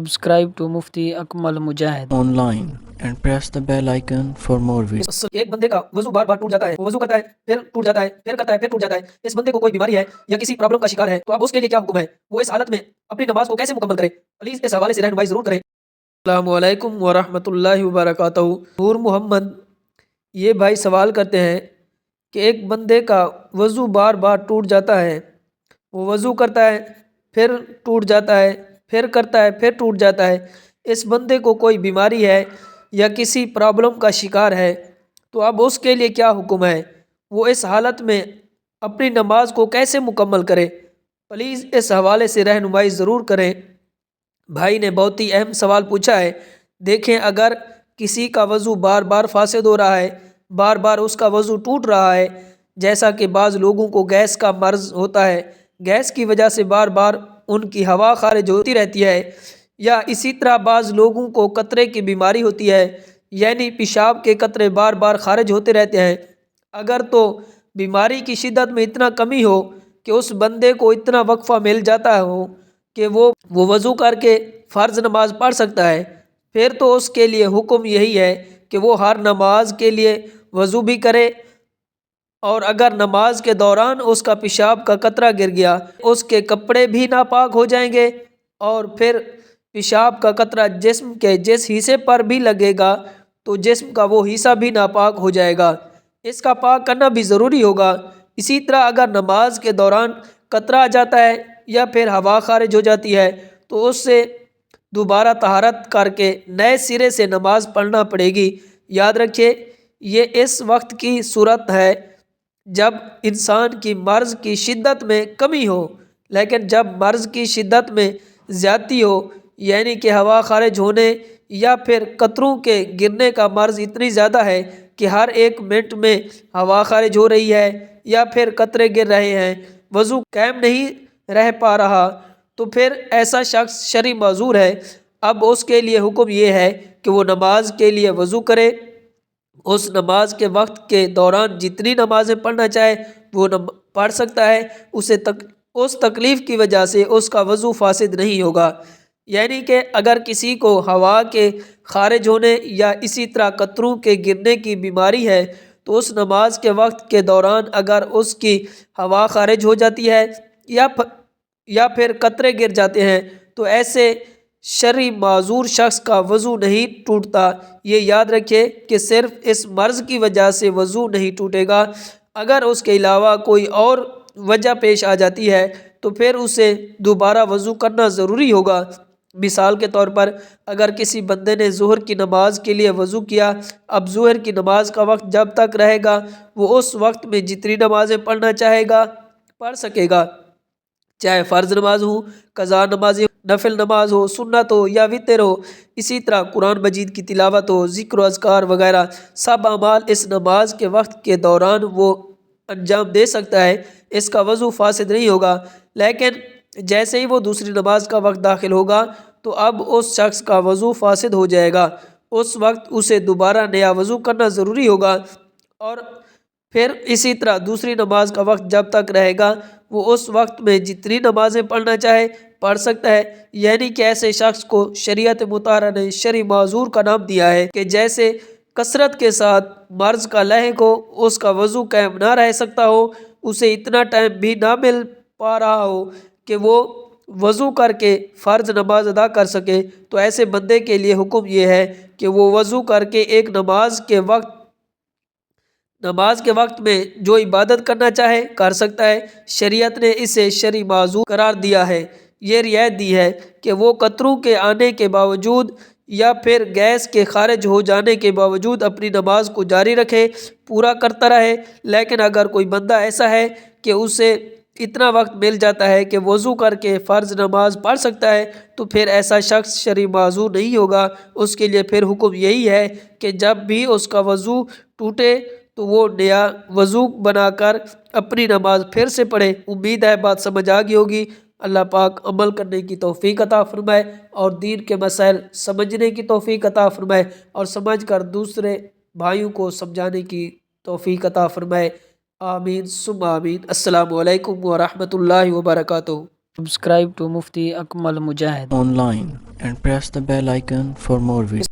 Subscribe to Mufti Akmal Mujahid online and press the bell icon for more videos. एक बंदे का वजू बार बार टूट जाता है, वो वजू करता है फिर टूट जाता है, फिर करता है फिर टूट जाता है। इस बंदे को कोई बीमारी है या किसी प्रॉब्लम का शिकार है, तो अब उसके लिए क्या हुक्म है, वो इस हालत में अपनी नमाज को कैसे मुकम्मल करे, प्लीज इस हवाले से रहनुमाई जरूर करें। अस्सलामु अलैकुम व रहमतुल्लाहि व बरकातहू। नूर मोहम्मद ये भाई सवाल करते हैं कि एक बंदे का वजू बार बार टूट जाता है, वो वजू करता है फिर टूट जाता है, फिर करता है फिर टूट जाता है। इस बंदे को कोई बीमारी है या किसी प्रॉब्लम का शिकार है, तो अब उसके लिए क्या हुक्म है, वो इस हालत में अपनी नमाज को कैसे मुकम्मल करे, प्लीज़ इस हवाले से रहनुमाई ज़रूर करें। भाई ने बहुत ही अहम सवाल पूछा है। देखें, अगर किसी का वज़ू बार बार फासिद हो रहा है, बार बार उसका वज़ू टूट रहा है, जैसा कि बाज़ लोगों को गैस का मर्ज़ होता है, गैस की वजह से बार बार उनकी हवा खारिज होती रहती है, या इसी तरह बाज़ लोगों को कतरे की बीमारी होती है, यानी पेशाब के कतरे बार बार खारिज होते रहते हैं। अगर तो बीमारी की शिद्दत में इतना कमी हो कि उस बंदे को इतना वक्फा मिल जाता हो कि वो वज़ू करके फ़र्ज़ नमाज पढ़ सकता है, फिर तो उसके लिए हुक्म यही है कि वो हर नमाज के लिए वज़ू भी करे, और अगर नमाज के दौरान उसका पेशाब का कतरा गिर गया, उसके कपड़े भी नापाक हो जाएंगे, और फिर पेशाब का कतरा जिस्म के जिस हिस्से पर भी लगेगा तो जिस्म का वो हिस्सा भी नापाक हो जाएगा, इसका पाक करना भी ज़रूरी होगा। इसी तरह अगर नमाज के दौरान कतरा आ जाता है या फिर हवा खारिज हो जाती है, तो उससे दोबारा तहारत करके नए सिरे से नमाज पढ़ना पड़ेगी। याद रखिए, ये इस वक्त की सूरत है जब इंसान की मर्ज़ की शिद्दत में कमी हो, लेकिन जब मर्ज़ की शिद्दत में ज़्यादती हो, यानी कि हवा खारिज होने या फिर कतरों के गिरने का मर्ज़ इतनी ज़्यादा है कि हर एक मिनट में हवा खारिज हो रही है या फिर कतरे गिर रहे हैं, वज़ू कायम नहीं रह पा रहा, तो फिर ऐसा शख्स शरई माज़ूर है। अब उसके लिए हुक्म ये है कि वो नमाज के लिए वज़ू करे, उस नमाज के वक्त के दौरान जितनी नमाज़ें पढ़ना चाहे वो पढ़ सकता है। उस तकलीफ़ की वजह से उसका वज़ू फासिद नहीं होगा। यानी कि अगर किसी को हवा के खारिज होने या इसी तरह कतरों के गिरने की बीमारी है, तो उस नमाज के वक्त के दौरान अगर उसकी हवा खारिज हो जाती है या फिर कतरे गिर जाते हैं, तो ऐसे शरई माज़ूर शख्स का वज़ू नहीं टूटता। ये याद रखिए कि सिर्फ इस मर्ज़ की वजह से वज़ू नहीं टूटेगा, अगर उसके अलावा कोई और वजह पेश आ जाती है तो फिर उसे दोबारा वज़ू करना ज़रूरी होगा। मिसाल के तौर पर, अगर किसी बंदे ने ज़ोहर की नमाज के लिए वज़ू किया, अब ज़ोहर की नमाज का वक्त जब तक रहेगा वो उस वक्त में जितनी नमाज़ें पढ़ना चाहेगा पढ़ सकेगा, चाहे फ़र्ज़ नमाज हो, कज़ा नमाज हो, नफिल नमाज हो, सुन्नत हो या वितर हो। इसी तरह कुरान मजीद की तिलावत हो, ज़िक्र अज़कार वगैरह सब अमाल इस नमाज के वक्त के दौरान वो अंजाम दे सकता है, इसका वज़ू फासिद नहीं होगा। लेकिन जैसे ही वो दूसरी नमाज का वक्त दाखिल होगा तो अब उस शख्स का वज़ू फासिद हो जाएगा, उस वक्त उसे दोबारा नया वज़ू करना ज़रूरी होगा, और फिर इसी तरह दूसरी नमाज का वक्त जब तक रहेगा वो उस वक्त में जितनी नमाज़ें पढ़ना चाहे पढ़ सकता है। यानी कि ऐसे शख्स को शरीयत मुताहरा ने शरई माज़ूर का नाम दिया है कि जैसे कसरत के साथ मर्ज़ का लहक हो, उसका वज़ू कायम ना रह सकता हो, उसे इतना टाइम भी ना मिल पा रहा हो कि वो वज़ू करके फ़र्ज़ नमाज अदा कर सके, तो ऐसे बंदे के लिए हुक्म ये है कि वो वज़ू करके एक नमाज के वक्त में जो इबादत करना चाहे कर सकता है। शरीयत ने इसे शरई माज़ूर करार दिया है, ये रियायत दी है कि वो कतरों के आने के बावजूद या फिर गैस के खारिज हो जाने के बावजूद अपनी नमाज को जारी रखे, पूरा करता रहे। लेकिन अगर कोई बंदा ऐसा है कि उसे इतना वक्त मिल जाता है कि वज़ू करके फ़र्ज़ नमाज पढ़ सकता है, तो फिर ऐसा शख्स शरई माज़ूर नहीं होगा। उसके लिए फिर हुक्म यही है कि जब भी उसका वज़ू टूटे तो वो नया वज़ू बनाकर अपनी नमाज फिर से पढ़े। उम्मीद है बात समझ आ गई होगी। अल्लाह पाक अमल करने की तौफ़ीक अता फ़रमाए और दीन के मसाइल समझने की तौफ़ीक अता फ़रमाए और समझ कर दूसरे भाइयों को समझाने की तौफ़ीक अता फ़रमाए। आमीन सुम्मा आमीन। अस्सलामु अलैकुम व रहमतुल्लाहि व बरकातुहू। Subscribe to Mufti Akmal Mujahid online and press the bell icon for more videos.